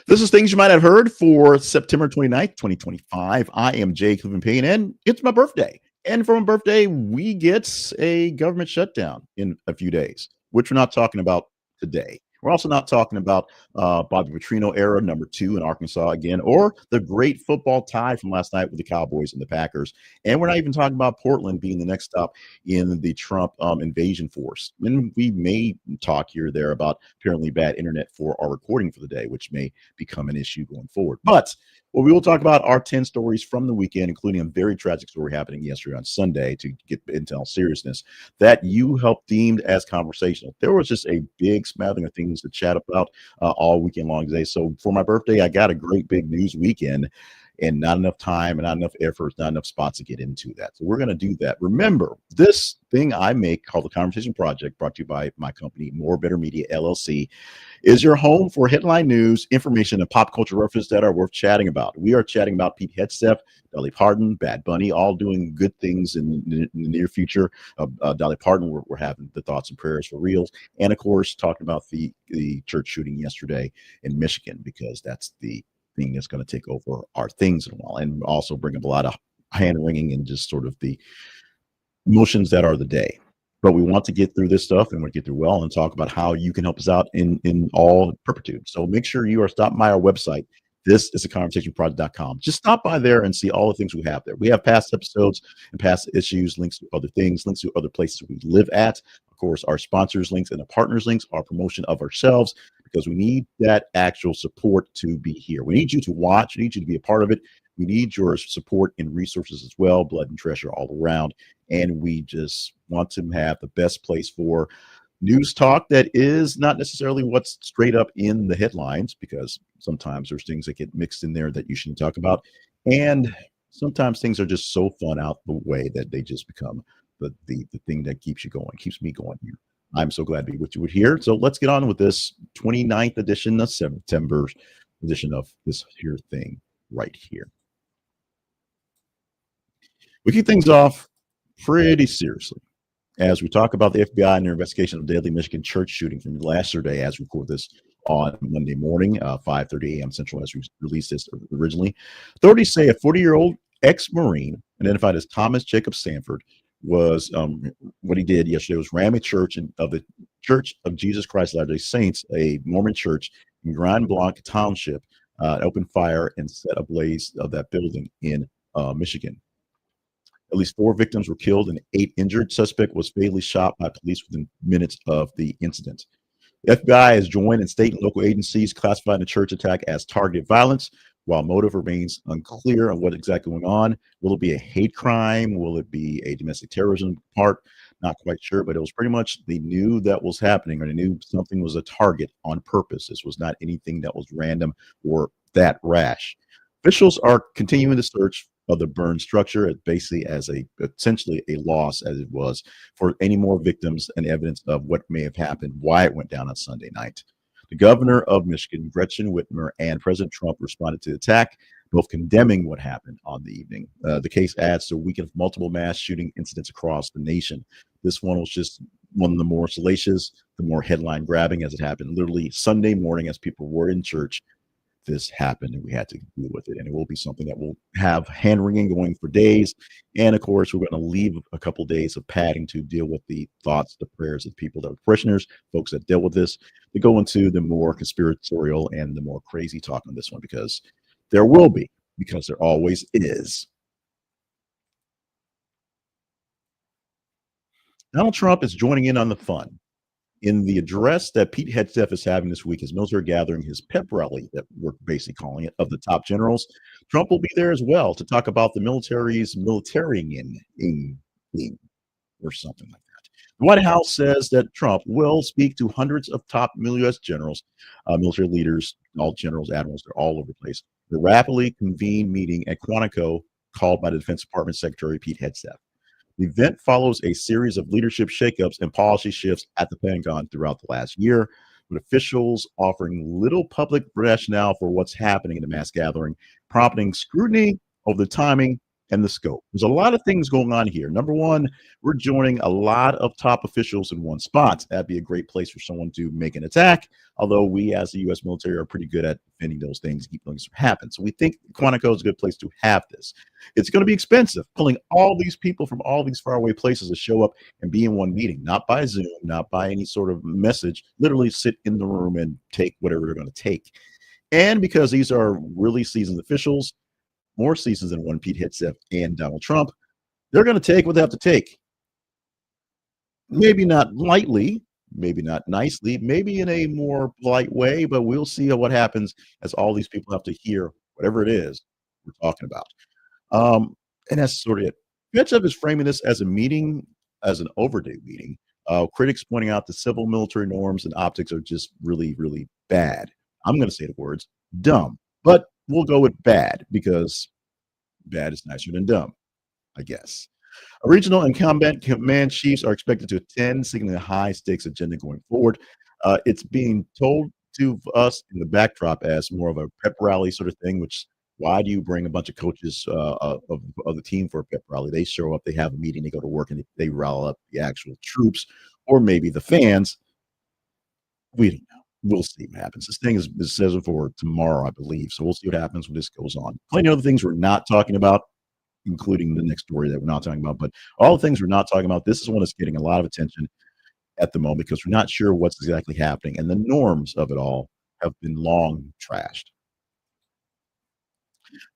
This is things you might have heard for September 29th, 2025. I am Jay Cleveland Payne, and it's my birthday. And for my birthday, we get a government shutdown in a few days, which we're not talking about today. We're also not talking about Bobby Petrino era #2 in Arkansas again, or the great football tie from last night with the Cowboys and the Packers. And we're not even talking about Portland being the next stop in the Trump invasion force. And we may talk here or there about apparently bad internet for our recording for the day, which may become an issue going forward. But well, we will talk about our 10 stories from the weekend, including a very tragic story happening yesterday on Sunday to get into all seriousness that you helped deemed as conversational. There was just a big smattering of things to chat about all weekend long today. So for my birthday, I got a great big news weekend and not enough time and not enough effort, not enough spots to get into that. So we're going to do that. Remember, this thing I make called the Conversation Project, brought to you by my company, More Better Media, LLC, is your home for headline news, information, and pop culture references that are worth chatting about. We are chatting about Pete Hegseth, Dolly Parton, Bad Bunny, all doing good things in the near future. Dolly Parton, we're having the thoughts and prayers for reals. And, of course, talking about the church shooting yesterday in Michigan, because that's the thing that's going to take over our things in a while, and also bring up a lot of hand wringing and just sort of the emotions that are the day. But we want to get through this stuff and we get through well and talk about how you can help us out in all perpetuity. So make sure you are stopping by our website. This is theconversationproject.com. Just stop by there and see all the things we have there. We have past episodes and past issues, links to other things, links to other places we live at. Of course, our sponsors links and the partners links, our promotion of ourselves, because we need that actual support to be here. We need you to watch. We need you to be a part of it. We need your support and resources as well, blood and treasure all around. And we just want to have the best place for news talk that is not necessarily what's straight up in the headlines, because sometimes there's things that get mixed in there that you shouldn't talk about. And sometimes things are just so fun out the way that they just become the thing that keeps you going, keeps me going here. I'm so glad to be with you here. So let's get on with this 29th edition of September edition of this here thing right here. We kick things off pretty seriously as we talk about the FBI and their investigation of the deadly Michigan church shooting from yesterday, as we record this on Monday morning, 5:30 a.m. Central, as we released this originally. Authorities say a 40-year-old ex-Marine, identified as Thomas Jacob Sanford, was what he did yesterday was ram a church of the Church of Jesus Christ of Latter-day Saints, a Mormon church in Grand Blanc Township, opened fire and set ablaze of that building in Michigan. At least 4 victims were killed and 8 injured. Suspect was fatally shot by police within minutes of the incident. The FBI has joined, and state and local agencies classified the church attack as targeted violence, while motive remains unclear on what exactly going on. Will it be a hate crime? Will it be a domestic terrorism part? Not quite sure, but it was pretty much they knew that was happening, or they knew something was a target on purpose. This was not anything that was random or that rash. Officials are continuing the search of the burned structure, basically as essentially a loss, as it was, for any more victims and evidence of what may have happened, why it went down on Sunday night. The governor of Michigan, Gretchen Whitmer, and President Trump responded to the attack, both condemning what happened on the evening. The case adds to a week of multiple mass shooting incidents across the nation. This one was just one of the more salacious, the more headline grabbing, as it happened literally Sunday morning as people were in church. This happened and we had to deal with it, and it will be something that will have hand wringing going for days. And of course, we're going to leave a couple days of padding to deal with the thoughts, the prayers of people that are parishioners, folks that dealt with this, to go into the more conspiratorial and the more crazy talk on this one, because there will be, because there always is. Donald Trump is joining in on the fun. In the address that Pete Hegseth is having this week, his military gathering, his pep rally, that we're basically calling it, of the top generals, Trump will be there as well to talk about the military's militarying or something like that. The White House says that Trump will speak to hundreds of top U.S. generals, military leaders, all generals, admirals, they're all over the place. The rapidly convened meeting at Quantico called by the Defense Department Secretary Pete Hegseth. The event follows a series of leadership shakeups and policy shifts at the Pentagon throughout the last year, with officials offering little public rationale for what's happening in the mass gathering, prompting scrutiny over the timing and the scope. There's a lot of things going on here. Number one, we're joining a lot of top officials in one spot. That'd be a great place for someone to make an attack. Although we, as the U.S. military, are pretty good at defending those things, keep things from happening. So we think Quantico is a good place to have this. It's going to be expensive, pulling all these people from all these faraway places to show up and be in one meeting, not by Zoom, not by any sort of message. Literally sit in the room and take whatever they're going to take. And because these are really seasoned officials, more seasons than one Pete Hegseth and Donald Trump, they're going to take what they have to take. Maybe not lightly, maybe not nicely, maybe in a more polite way, but we'll see what happens as all these people have to hear whatever it is we're talking about. And that's sort of it. Hegseth is framing this as a meeting, as an overdue meeting. Critics pointing out the civil military norms and optics are just really, really bad. I'm going to say the words dumb, but we'll go with bad because bad is nicer than dumb, I guess. Regional and combat command chiefs are expected to attend, signaling a high stakes agenda going forward. It's being told to us in the backdrop as more of a pep rally sort of thing, which why do you bring a bunch of coaches of the team for a pep rally? They show up, they have a meeting, they go to work, and they rile up the actual troops or maybe the fans. We don't know. We'll see what happens. This thing is scheduled for tomorrow, I believe. So we'll see what happens when this goes on. Plenty of other things we're not talking about, including the next story that we're not talking about. But all the things we're not talking about, this is one that's getting a lot of attention at the moment because we're not sure what's exactly happening. And the norms of it all have been long trashed.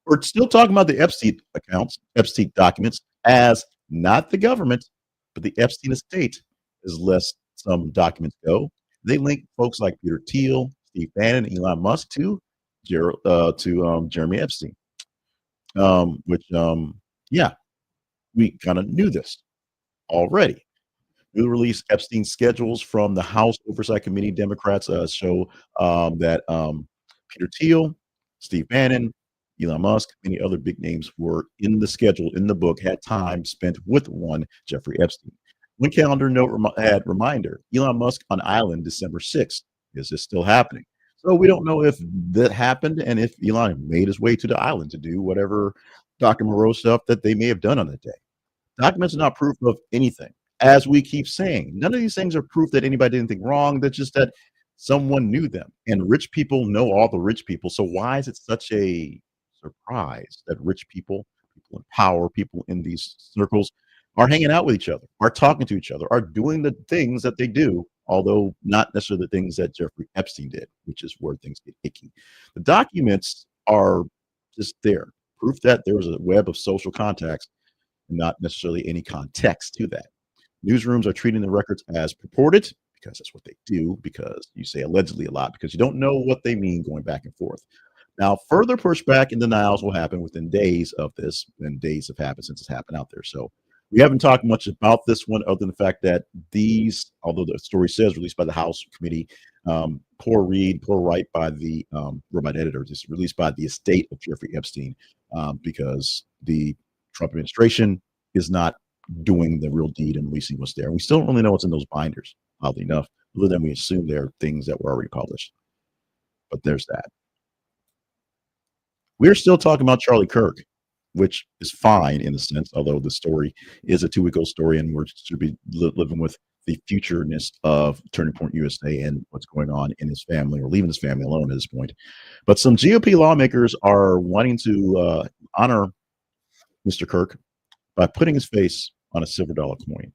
We're still talking about the Epstein accounts, Epstein documents, as not the government, but the Epstein estate, as less some documents go. They link folks like Peter Thiel, Steve Bannon, and Elon Musk to Jeremy Epstein, which, yeah, we kind of knew this already. New release Epstein schedules from the House Oversight Committee. Democrats show that Peter Thiel, Steve Bannon, Elon Musk, many other big names were in the schedule, in the book, had time spent with one Jeffrey Epstein. One calendar note had reminder, Elon Musk on island December 6th. Is this still happening? So we don't know if that happened and if Elon made his way to the island to do whatever Dr. Moreau stuff that they may have done on that day. Documents are not proof of anything. As we keep saying, none of these things are proof that anybody did anything wrong. That's just that someone knew them. And rich people know all the rich people. So why is it such a surprise that rich people, people in power, people in these circles are hanging out with each other, are talking to each other, are doing the things that they do, although not necessarily the things that Jeffrey Epstein did, which is where things get icky. The documents are just there, proof that there was a web of social contacts, not necessarily any context to that. Newsrooms are treating the records as purported because that's what they do, because you say allegedly a lot, because you don't know what they mean going back and forth. Now, further pushback and denials will happen within days of this, and days have happened since it's happened out there. So we haven't talked much about this one other than the fact that these, although the story says released by the House Committee, poor read, poor write by the robot editors, it's released by the estate of Jeffrey Epstein because the Trump administration is not doing the real deed and releasing what's there. And we still don't really know what's in those binders, oddly enough, other than we assume they're things that were already published. But there's that. We're still talking about Charlie Kirk, which is fine in a sense, although the story is a 2-week-old story and we're should be living with the futureness of Turning Point USA and what's going on in his family or leaving his family alone at this point. But some GOP lawmakers are wanting to honor Mr. Kirk by putting his face on a silver dollar coin.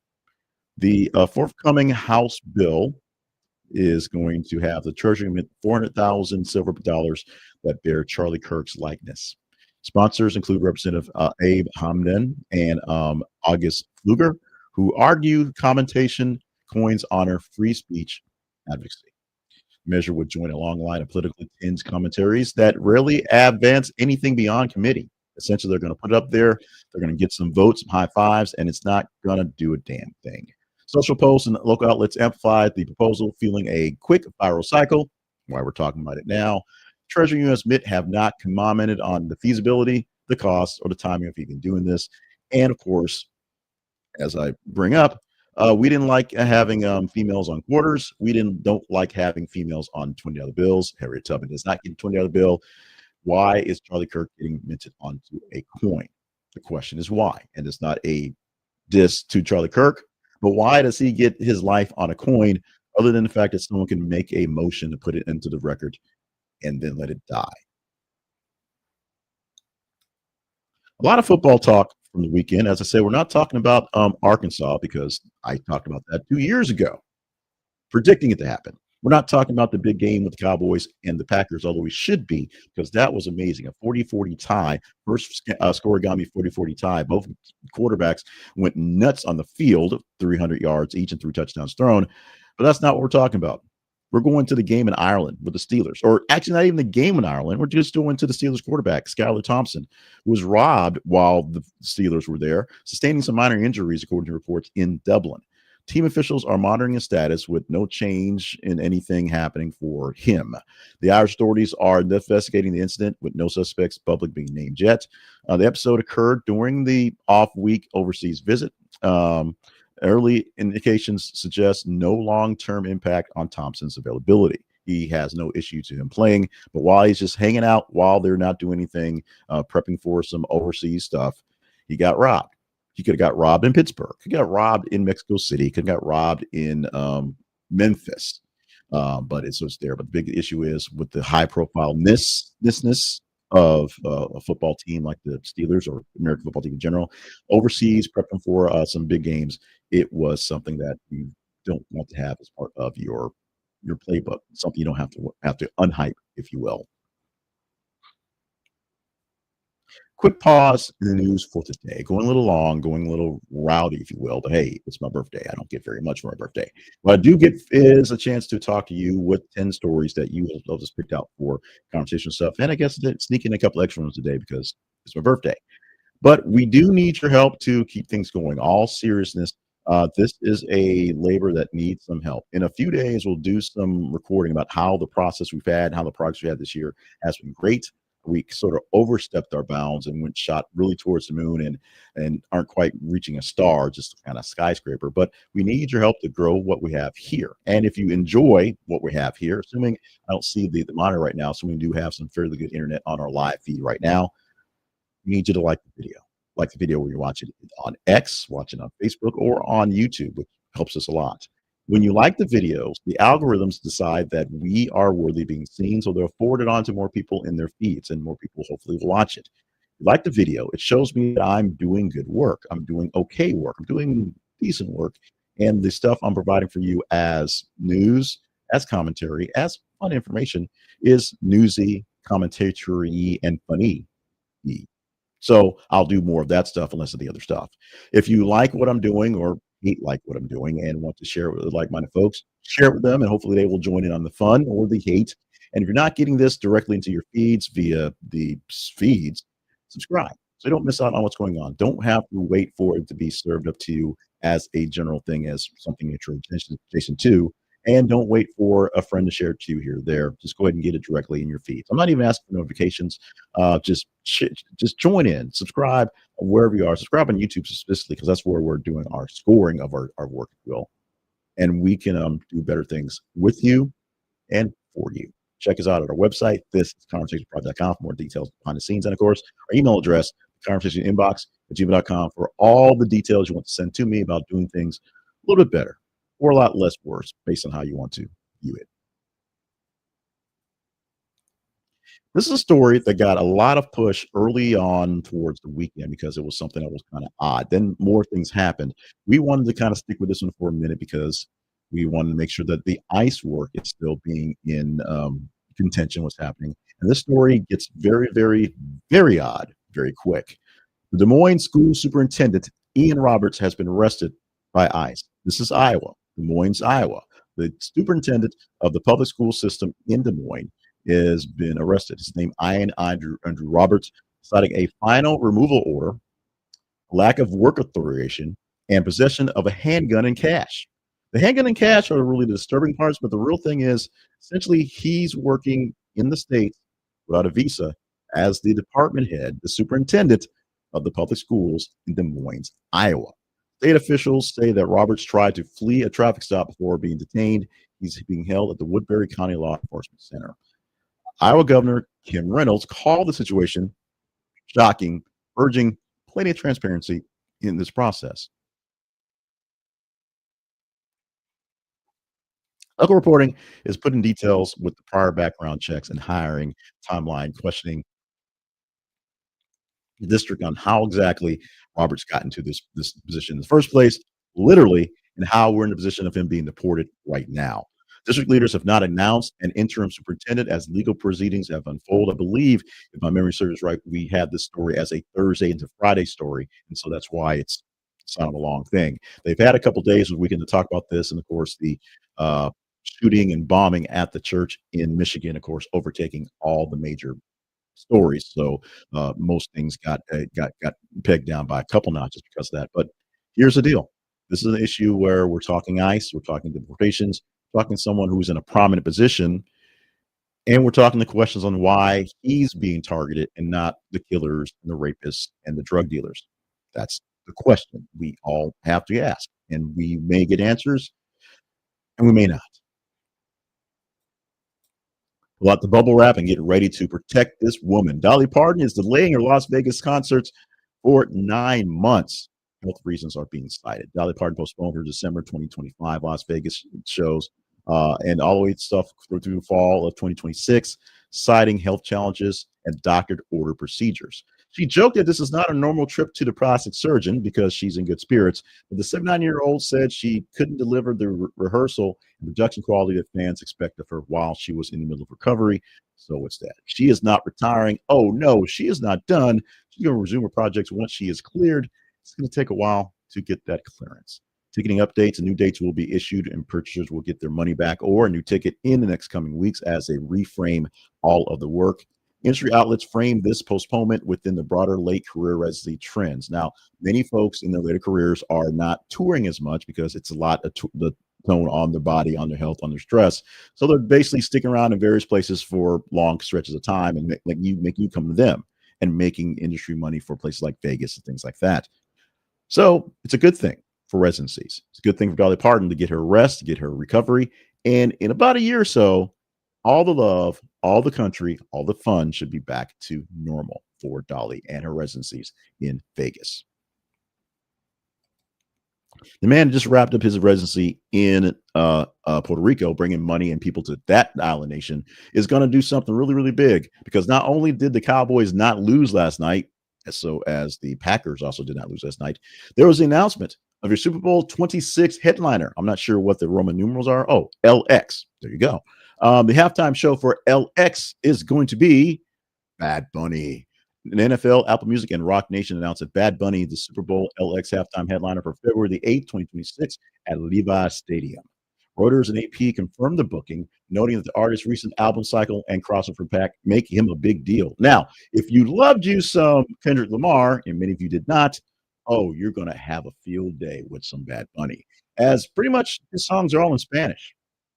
The forthcoming House bill is going to have the Treasury mint 400,000 silver dollars that bear Charlie Kirk's likeness. Sponsors include Representative Abe Hamden and August Pfluger, who argue commentation coins honor free speech advocacy. The measure would join a long line of politically tinged commentaries that rarely advance anything beyond committee. Essentially, they're going to put it up there, they're going to get some votes, some high fives, and it's not going to do a damn thing. Social posts and local outlets amplified the proposal, fueling a quick viral cycle. Why we're talking about it now. Treasury and U.S. Mint have not commented on the feasibility, the cost, or the timing of even doing this. And of course, as I bring up, we didn't like having females on quarters. We don't like having females on $20 bills. Harriet Tubman does not get a $20 bill. Why is Charlie Kirk getting minted onto a coin? The question is why, and it's not a diss to Charlie Kirk, but why does he get his life on a coin other than the fact that someone can make a motion to put it into the record and then let it die? A lot of football talk from the weekend. As I said, we're not talking about Arkansas because I talked about that 2 years ago, predicting it to happen. We're not talking about the big game with the Cowboys and the Packers, although we should be, because that was amazing. A 40-40 tie, first scoregami 40-40 tie. Both quarterbacks went nuts on the field, 300 yards each and 3 touchdowns thrown. But that's not what we're talking about. We're going to the game in Ireland with the Steelers, or actually not even the game in Ireland. We're just going to the Steelers quarterback, Skylar Thompson, who was robbed while the Steelers were there, sustaining some minor injuries, according to reports in Dublin. Team officials are monitoring his status with no change in anything happening for him. The Irish authorities are investigating the incident with no suspects public being named yet. The episode occurred during the off-week overseas visit. Early indications suggest no long-term impact on Thompson's availability. He has no issue to him playing, but while he's just hanging out, while they're not doing anything, prepping for some overseas stuff, he got robbed. He could have got robbed in Pittsburgh. He got robbed in Mexico City. He could have got robbed in Memphis. But it's there. But the big issue is with the high profile ness of a football team like the Steelers or American football team in general, overseas prepping for some big games. It was something that you don't want to have as part of your playbook. Something you don't have to unhype, if you will. Quick pause in the news for today. Going a little long, going a little rowdy, if you will. But hey, it's my birthday. I don't get very much for my birthday. What I do get is a chance to talk to you with 10 stories that you have just picked out for conversation stuff. And I guess sneak in a couple extra ones today because it's my birthday. But we do need your help to keep things going. All seriousness, this is a labor that needs some help. In a few days, we'll do some recording about how the process we've had, how the progress we had this year has been great. We sort of overstepped our bounds and went shot really towards the moon and aren't quite reaching a star, just kind of skyscraper. But we need your help to grow what we have here. And if you enjoy what we have here, assuming I don't see the monitor right now, so we do have some fairly good internet on our live feed right now, we need you to like the video. Like the video where you're watching it on X, watching on Facebook, or on YouTube, which helps us a lot. When you like the videos, the algorithms decide that we are worthy of being seen, so they'll forward it on to more people in their feeds, and more people hopefully will watch it. If you like the video, it shows me that I'm doing good work. I'm doing okay work. I'm doing decent work. And the stuff I'm providing for you as news, as commentary, as fun information is newsy, commentary, and funny. So I'll do more of that stuff and less of the other stuff. If you like what I'm doing or hate like what I'm doing and want to share it with like-minded folks, share it with them, and hopefully they will join in on the fun or the hate. And if you're not getting this directly into your feeds via the feeds, subscribe so you don't miss out on what's going on. Don't have to wait for it to be served up to you as a general thing, as something that you're adjacent to. And don't wait for a friend to share it to you here or there. Just go ahead and get it directly in your feeds. I'm not even asking for notifications. Just join in, subscribe wherever you are. Subscribe on YouTube specifically because that's where we're doing our scoring of our work, if you will. And we can do better things with you and for you. Check us out at our website. This is conversationprod.com for more details behind the scenes. And of course, our email address, conversationinbox@gmail.com, for all the details you want to send to me about doing things a little bit better or a lot less worse based on how you want to view it. This is a story that got a lot of push early on towards the weekend because it was something that was kind of odd. Then more things happened. We wanted to kind of stick with this one for a minute because we wanted to make sure that the ICE work is still being in contention, what's happening. And this story gets very, very, very odd very quick. The Des Moines school superintendent, Ian Roberts, has been arrested by ICE. This is Iowa, Des Moines, Iowa. The superintendent of the public school system in Des Moines has been arrested. His name, Ian Andrew Roberts, citing a final removal order, lack of work authorization, and possession of a handgun and cash. The handgun and cash are really the disturbing parts, but the real thing is essentially he's working in the state without a visa as the department head, the superintendent of the public schools in Des Moines, Iowa. State officials say that Roberts tried to flee a traffic stop before being detained. He's being held at the Woodbury County Law Enforcement Center. Iowa Governor Kim Reynolds called the situation shocking, urging plenty of transparency in this process. Local reporting is putting details with the prior background checks and hiring timeline, questioning the district on how exactly Roberts got into this position in the first place, literally, and how we're in the position of him being deported right now. District leaders have not announced an interim superintendent as legal proceedings have unfolded. I believe, if my memory serves right, we had this story as a Thursday into Friday story, and so that's why it's not a long thing. They've had a couple days this weekend to talk about this, and of course, the uh, shooting and bombing at the church in Michigan, of course, overtaking all the major stories. So most things got pegged down by a couple notches because of that. But here's the deal: this is an issue where we're talking ICE, we're talking deportations, talking someone who's in a prominent position, and we're talking the questions on why he's being targeted and not the killers and the rapists and the drug dealers. That's the question we all have to ask, and we may get answers, and we may not. Pull out the bubble wrap and get ready to protect this woman. Dolly Parton is delaying her Las Vegas concerts for 9 months. Health reasons are being cited. Dolly Parton postponed her December 2025 Las Vegas shows and all the way stuff through fall of 2026, citing health challenges and doctored order procedures. She joked that this is not a normal trip to the plastic surgeon because she's in good spirits, but the 79-year-old said she couldn't deliver the rehearsal and production quality that fans expect of her while she was in the middle of recovery. So it's that. She is not retiring. Oh, no, she is not done. She's going to resume her projects once she is cleared. It's going to take a while to get that clearance. Ticketing updates and new dates will be issued, and purchasers will get their money back or a new ticket in the next coming weeks as they reframe all of the work. Industry outlets frame this postponement within the broader late career residency trends. Now, many folks in their later careers are not touring as much because it's a lot of the tone on their body, on their health, on their stress. So they're basically sticking around in various places for long stretches of time and make you come to them and making industry money for places like Vegas and things like that. So it's a good thing for residencies. It's a good thing for Dolly Parton to get her rest, to get her recovery. And in about a year or so, all the love, all the country, all the fun should be back to normal for Dolly and her residencies in Vegas. The man just wrapped up his residency in Puerto Rico, bringing money and people to that island nation, is going to do something really, really big because not only did the Cowboys not lose last night, so as the Packers also did not lose last night, there was the announcement of your Super Bowl 26 headliner. I'm not sure what the Roman numerals are. Oh, LX. There you go. The halftime show for LX is going to be Bad Bunny. An NFL, Apple Music, and Rock Nation announced that Bad Bunny, the Super Bowl LX halftime headliner for February the 8th, 2026 at Levi Stadium. Reuters and AP confirmed the booking, noting that the artist's recent album cycle and crossover pack make him a big deal. Now, if you loved you some Kendrick Lamar, and many of you did not, oh, you're going to have a field day with some Bad Bunny, as pretty much his songs are all in Spanish.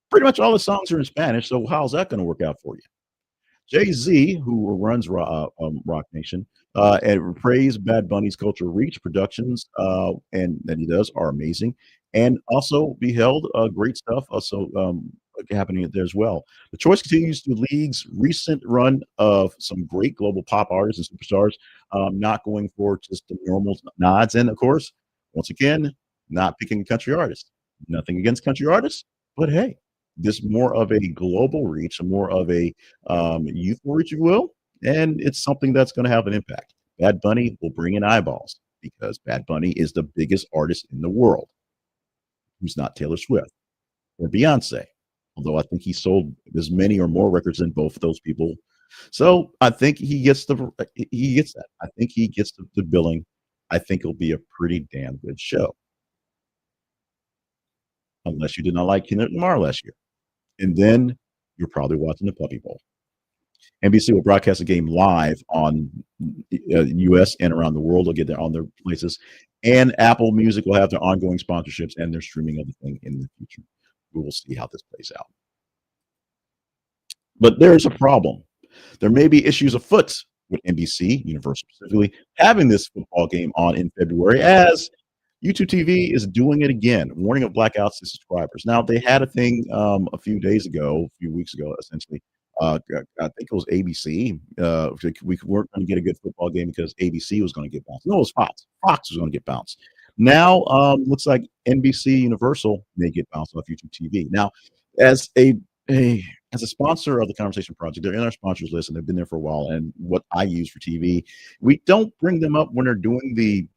Pretty much all the songs are in Spanish, so how's that going to work out for you? Jay-Z, who runs Rock Nation, and praised Bad Bunny's cultural reach, productions, and that he does are amazing, and also beheld great stuff also happening there as well. The choice continues the league's recent run of some great global pop artists and superstars, not going for just the normal nods, and of course, once again, not picking a country artist. Nothing against country artists, but hey, this more of a global reach, more of a youthful reach, if you will, and it's something that's going to have an impact. Bad Bunny will bring in eyeballs because Bad Bunny is the biggest artist in the world who's not Taylor Swift or Beyonce, although I think he sold as many or more records than both of those people. So I think he gets that. I think he gets the billing. I think it'll be a pretty damn good show, unless you did not like Kendrick Lamar last year. And then you're probably watching the Puppy Bowl. NBC will broadcast the game live on U.S. and around the world. They'll get there on their places. And Apple Music will have their ongoing sponsorships and their streaming of the thing in the future. We will see how this plays out. But there's a problem. There may be issues afoot with NBC, Universal specifically, having this football game on in February, as YouTube TV is doing it again, warning of blackouts to subscribers. Now, they had a thing a few weeks ago, essentially, I think it was ABC. We weren't going to get a good football game because ABC was going to get bounced. No, it was Fox. Fox was going to get bounced. Now, looks like NBC Universal may get bounced off YouTube TV. Now, as a as a sponsor of the Conversation Project, they're in our sponsors list and they've been there for a while. And what I use for TV, we don't bring them up when they're doing the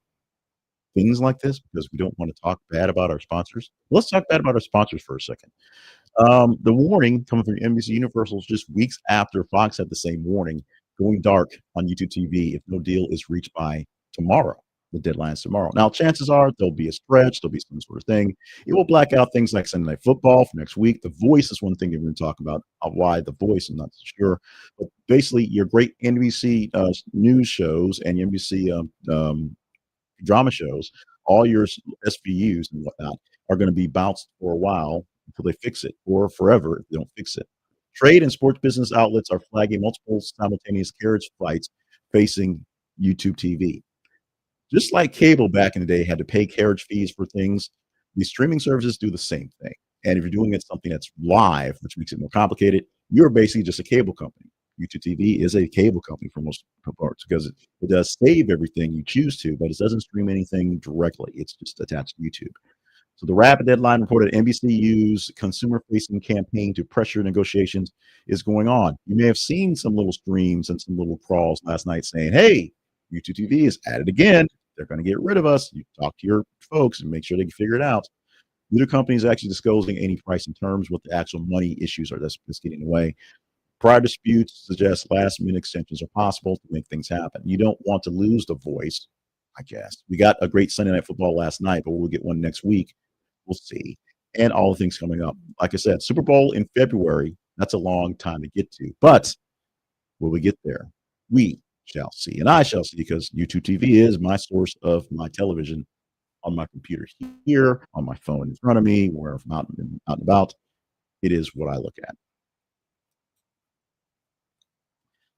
things like this because we don't want to talk bad about our sponsors. Let's talk bad about our sponsors for a second. The warning coming from NBC Universal is just weeks after Fox had the same warning going dark on YouTube TV if no deal is reached by tomorrow. The deadline is tomorrow. Now, chances are there'll be a stretch, there'll be some sort of thing. It will black out things like Sunday Night Football for next week. The Voice is one thing you're going to talk about. Why The Voice, I'm not so sure. But basically, your great NBC news shows and NBC drama shows, all your SVUs and whatnot are going to be bounced for a while until they fix it, or forever if they don't fix it. Trade and sports business outlets are flagging multiple simultaneous carriage flights facing YouTube TV. Just like cable back in the day had to pay carriage fees for things, these streaming services do the same thing. And if you're doing it something that's live, which makes it more complicated, you're basically just a cable company. YouTube TV is a cable company for most parts because it does save everything you choose to, but it doesn't stream anything directly. It's just attached to YouTube. So the rapid deadline reported NBCU's consumer-facing campaign to pressure negotiations is going on. You may have seen some little streams and some little crawls last night saying, hey, YouTube TV is at it again. They're going to get rid of us. You talk to your folks and make sure they can figure it out. Neither company is actually disclosing any price and terms. What the actual money issues are that's getting away. Prior disputes suggest last-minute extensions are possible to make things happen. You don't want to lose the voice, I guess. We got a great Sunday Night Football last night, but we'll get one next week. We'll see. And all the things coming up. Like I said, Super Bowl in February, that's a long time to get to. But will we get there? We shall see. And I shall see because YouTube TV is my source of my television on my computer here, on my phone in front of me, where I'm out and about. It is what I look at.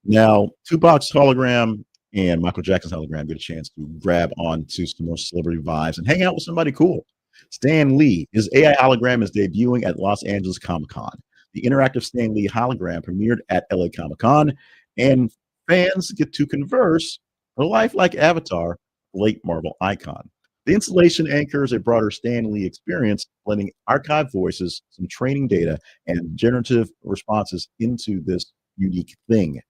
Now, Tupac's hologram and Michael Jackson's hologram get a chance to grab onto some more celebrity vibes and hang out with somebody cool. Stan Lee, his AI hologram is debuting at Los Angeles Comic Con. The interactive Stan Lee hologram premiered at LA Comic Con, and fans get to converse a lifelike avatar, late Marvel icon. The installation anchors a broader Stan Lee experience, blending archived voices, some training data, and generative responses into this unique thing.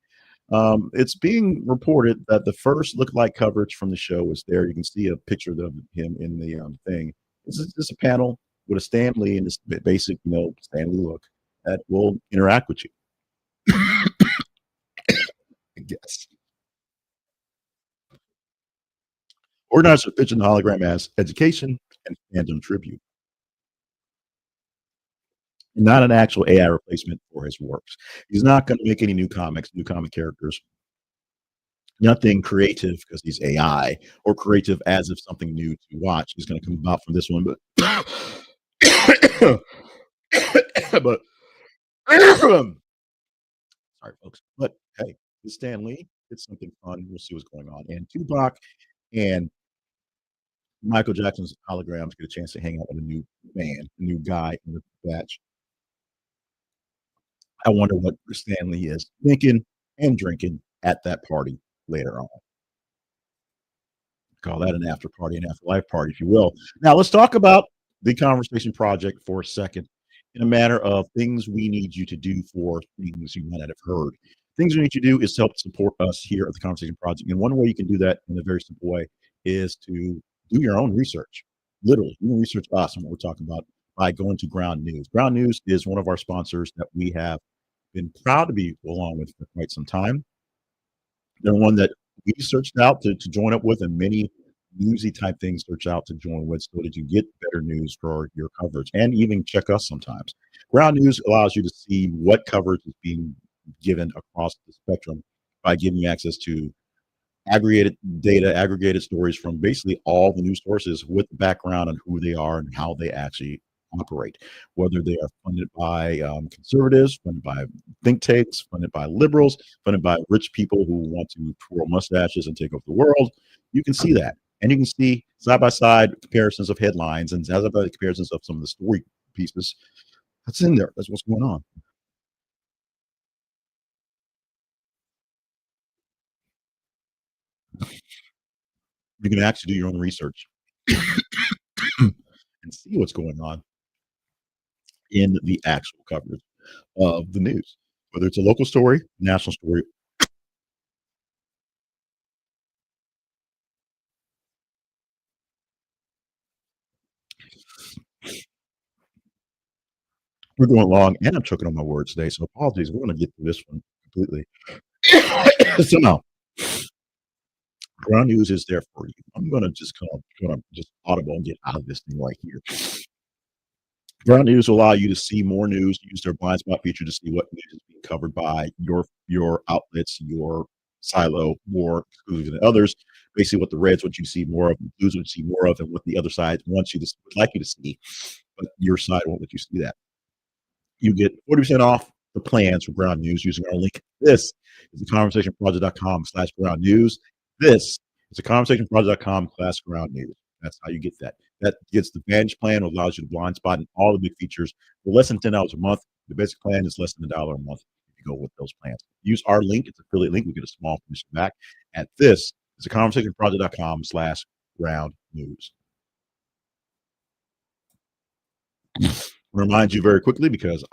It's being reported that the first look-alike coverage from the show is there. You can see a picture of him in the thing. This is just a panel with a Stan Lee and this basic, Stan Lee look that will interact with you. I guess. Organizers pitching the hologram as education and fandom tribute, not an actual AI replacement for his works. He's not going to make any new comics, new comic characters. Nothing creative because he's AI or creative as if something new to watch is going to come about from this one. But but sorry, folks. But hey, it's Stan Lee. It's something fun. We'll see what's going on. And Tupac and Michael Jackson's holograms get a chance to hang out with a new man, a new guy in the batch. I wonder what Stan Lee is thinking and drinking at that party later on. Call that an after party, an afterlife party, if you will. Now, let's talk about the Conversation Project for a second in a matter of things we need you to do for things you might not have heard. Things we need you to do is to help support us here at the Conversation Project. And one way you can do that in a very simple way is to do your own research. Literally, you can research us and what we're talking about by going to Ground News. Ground News is one of our sponsors that we have been proud to be along with for quite some time. They're one that we searched out to join up with, and many newsy type things search out to join with so that you get better news for your coverage and even check us sometimes. Ground News allows you to see what coverage is being given across the spectrum by giving you access to aggregated data, aggregated stories from basically all the news sources with background on who they are and how they actually operate, whether they are funded by conservatives, funded by think tanks, funded by liberals, funded by rich people who want to twirl mustaches and take over the world. You can see that. And you can see side by side comparisons of headlines and side by side comparisons of some of the story pieces. That's in there. That's what's going on. You can actually do your own research and see what's going on in the actual coverage of the news, whether it's a local story, national story. We're going long, and I'm choking on my words today, so apologies. We're going to get through this one completely. So now, ground news is there for you. I'm going to just kind of just audible and get out of this thing right here. Ground news will allow you to see more news. Use their blind spot feature to see what news is being covered by your outlets, your silo more exclusive than others. Basically, what the reds want you to see more of, the blues want you to see more of, and what the other side wants you to would like you to see, but your side won't let you see that. You get 40% off the plans for Ground News using our link. This is theconversationproject.com/ground news. This is theconversationproject.com/ground news. That's how you get that. That gets the Vantage plan, which allows you to blind spot and all the big features for less than $10 a month. The basic plan is less than $1 a month if you go with those plans. Use our link, it's an affiliate link. We get a small commission back. At this is theconversationproject.com/ground news. Remind you very quickly because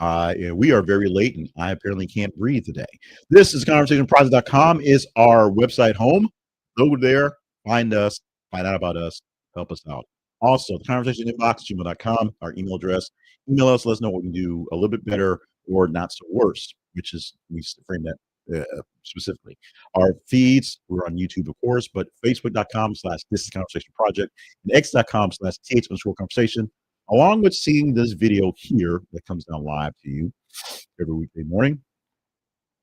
we are very late and I apparently can't breathe today. This is conversationproject.com is our website home. Go there, find us, find out about us, help us out. Also, the conversation inbox, gmail.com, our email address. Email us, let us know what we can do a little bit better or not so worse, which is, we frame that specifically. Our feeds, we're on YouTube, of course, but facebook.com/this is conversation project and x.com/th_conversation, along with seeing this video here that comes down live to you every weekday morning.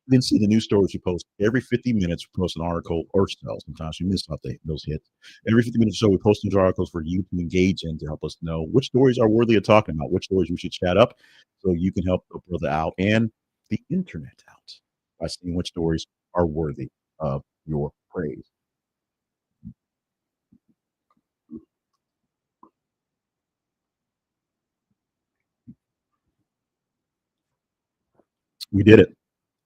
You can see the news stories we post every 50 minutes. We post an article or so. Sometimes we miss out those hits. Every 50 minutes or so, we post news articles for you to engage in to help us know which stories are worthy of talking about, which stories we should chat up so you can help the brother out and the internet out by seeing which stories are worthy of your praise. We did it.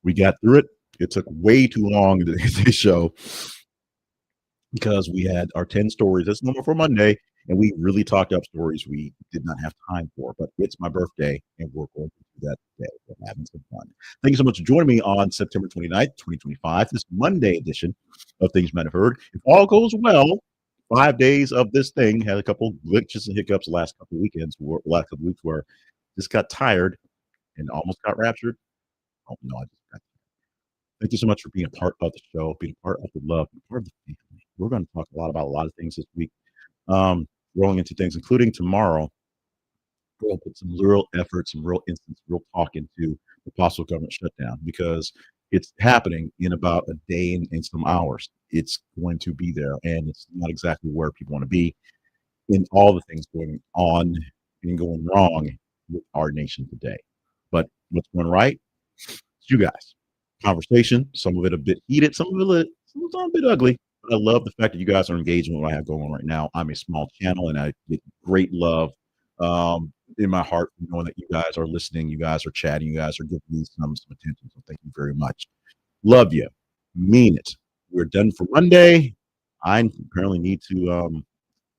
We got through it. It took way too long to this show because we had our 10 stories. That's normal for Monday, and we really talked up stories we did not have time for. But it's my birthday, and we're going to do that today. We're having some fun. Thank you so much for joining me on September 29th, 2025, this Monday edition of Things You Might Have Heard. If all goes well, 5 days of this thing had a couple glitches and hiccups the last couple of weekends, last couple of weeks where just got tired and almost got raptured. Oh, no, I just got. Thank you so much for being a part of the show, being a part of the love, being part of the family. We're going to talk a lot about a lot of things this week, rolling into things, including tomorrow. We'll put some real effort, some real instance, real talk into the possible government shutdown because it's happening in about a day and some hours. It's going to be there, and it's not exactly where people want to be in all the things going on and going wrong with our nation today. But what's going right? It's you guys. Conversation, some of it a bit heated, some of it a bit ugly. But I love the fact that you guys are engaging with what I have going on right now. I'm a small channel and I get great love in my heart, knowing that you guys are listening, you guys are chatting, you guys are giving me some attention. So thank you very much. Love you. Mean it. We're done for Monday. I apparently need to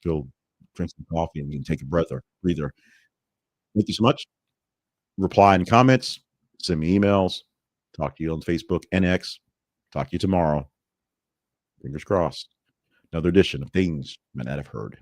go drink some coffee and take a breather. Thank you so much. Reply in comments, send me emails. Talk to you on Facebook and X. Talk to you tomorrow. Fingers crossed. Another edition of Things You Might Not Have Heard.